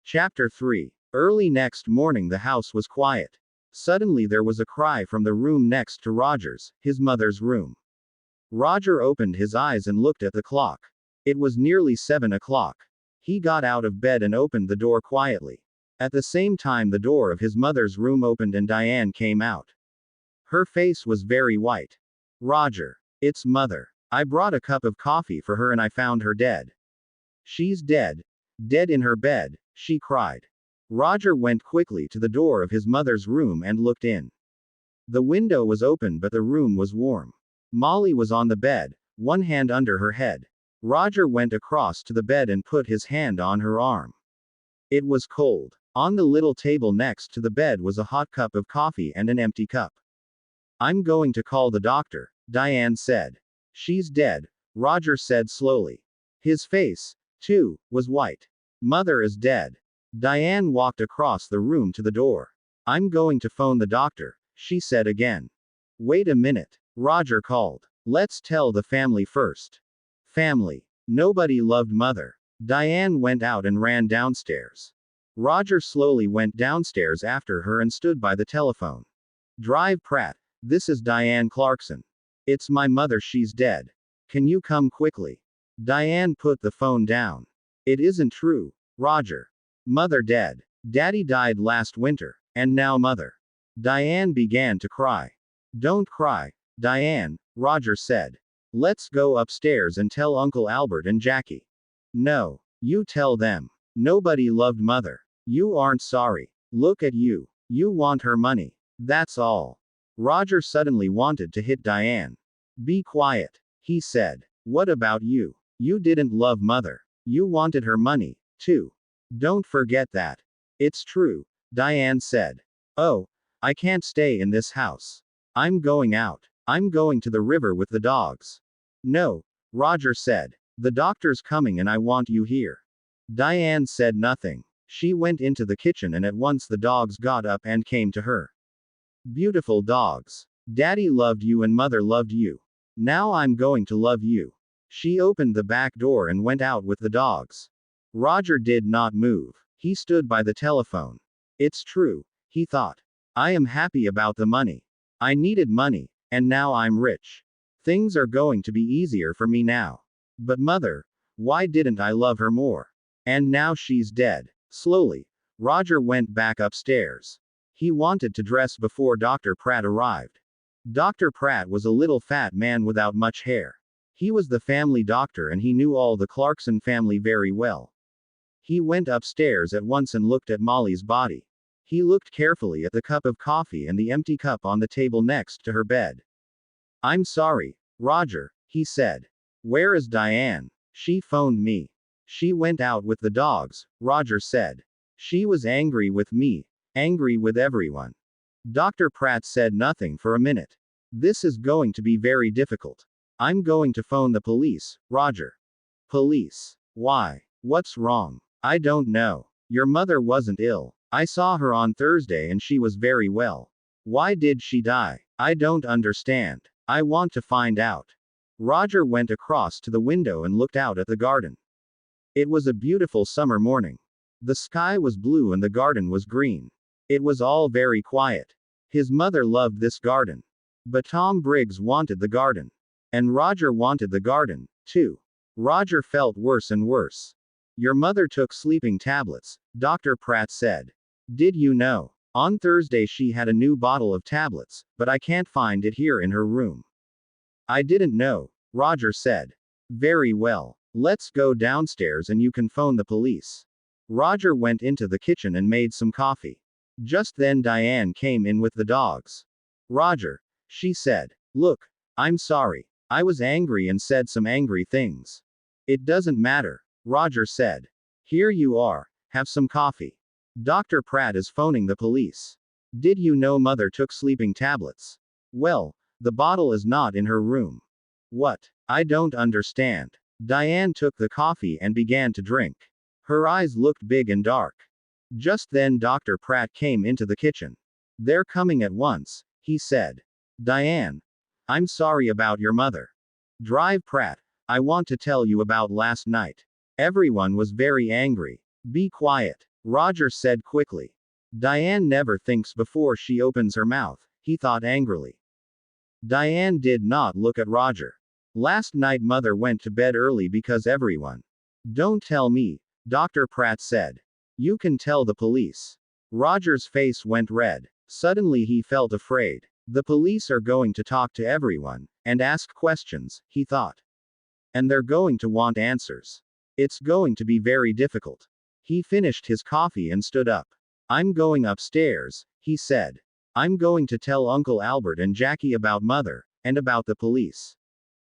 Chapter 3. Early next morning the house was quiet. Suddenly there was a cry from the room next to Roger's, his mother's room. Roger opened his eyes and looked at the clock. It was nearly 7 o'clock. He got out of bed and opened the door quietly. At the same time the door of his mother's room opened and Diane came out. Her face was very white. Roger. It's Mother. I brought a cup of coffee for her and I found her dead. She's dead. Dead in her bed, she cried. Roger went quickly to the door of his mother's room and looked in. The window was open but the room was warm. Molly was on the bed, one hand under her head. Roger went across to the bed and put his hand on her arm. It was cold. On the little table next to the bed was a hot cup of coffee and an empty cup. I'm going to call the doctor, Diane said. She's dead, Roger said slowly. His face, too, was white. Mother is dead. Diane walked across the room to the door. I'm going to phone the doctor, she said again. Wait a minute, Roger called. Let's tell the family first. Family. Nobody loved Mother. Diane went out and ran downstairs. Roger slowly went downstairs after her and stood by the telephone. Drive Pratt. This is Diane Clarkson. It's my mother, she's dead. Can you come quickly? Diane put the phone down. It isn't true, Roger. Mother dead. Daddy died last winter, and now Mother. Diane began to cry. Don't cry, Diane, Roger said. Let's go upstairs and tell Uncle Albert and Jackie. No, you tell them. Nobody loved Mother. You aren't sorry. Look at you. You want her money. That's all. Roger suddenly wanted to hit Diane. Be quiet, he said. What about you? You didn't love Mother. You wanted her money, too. Don't forget that. It's true, Diane said. Oh, I can't stay in this house. I'm going out. I'm going to the river with the dogs. No, Roger said. The doctor's coming and I want you here. Diane said nothing. She went into the kitchen and at once the dogs got up and came to her. Beautiful dogs. Daddy loved you and Mother loved you. Now I'm going to love you. She opened the back door and went out with the dogs. Roger did not move. He stood by the telephone. It's true, he thought. I am happy about the money. I needed money, and now I'm rich. Things are going to be easier for me now. But Mother, why didn't I love her more? And now she's dead. Slowly, Roger went back upstairs. He wanted to dress before Dr. Pratt arrived. Dr. Pratt was a little fat man without much hair. He was the family doctor and he knew all the Clarkson family very well. He went upstairs at once and looked at Molly's body. He looked carefully at the cup of coffee and the empty cup on the table next to her bed. I'm sorry, Roger, he said. Where is Diane? She phoned me. She went out with the dogs, Roger said. She was angry with me, angry with everyone. Dr. Pratt said nothing for a minute. This is going to be very difficult. I'm going to phone the police, Roger. Police? Why? What's wrong? I don't know. Your mother wasn't ill. I saw her on Thursday and she was very well. Why did she die? I don't understand. I want to find out. Roger went across to the window and looked out at the garden. It was a beautiful summer morning. The sky was blue and the garden was green. It was all very quiet. His mother loved this garden. But Tom Briggs wanted the garden. And Roger wanted the garden, too. Roger felt worse and worse. Your mother took sleeping tablets, Dr. Pratt said. Did you know? On Thursday she had a new bottle of tablets, but I can't find it here in her room. I didn't know, Roger said. Very well. Let's go downstairs and you can phone the police. Roger went into the kitchen and made some coffee. Just then Diane came in with the dogs. Roger, she said. Look, I'm sorry. I was angry and said some angry things. It doesn't matter, Roger said. Here you are, have some coffee. Dr. Pratt is phoning the police. Did you know Mother took sleeping tablets? Well, the bottle is not in her room. What? I don't understand. Diane took the coffee and began to drink. Her eyes looked big and dark. Just then Dr. Pratt came into the kitchen. They're coming at once, he said. Diane. I'm sorry about your mother. Drive Pratt. I want to tell you about last night. Everyone was very angry. Be quiet, Roger said quickly. Diane never thinks before she opens her mouth, he thought angrily. Diane did not look at Roger. Last night Mother went to bed early because everyone. Don't tell me, Dr. Pratt said. You can tell the police. Roger's face went red. Suddenly he felt afraid. The police are going to talk to everyone, and ask questions, he thought. And they're going to want answers. It's going to be very difficult. He finished his coffee and stood up. I'm going upstairs, he said. I'm going to tell Uncle Albert and Jackie about Mother, and about the police.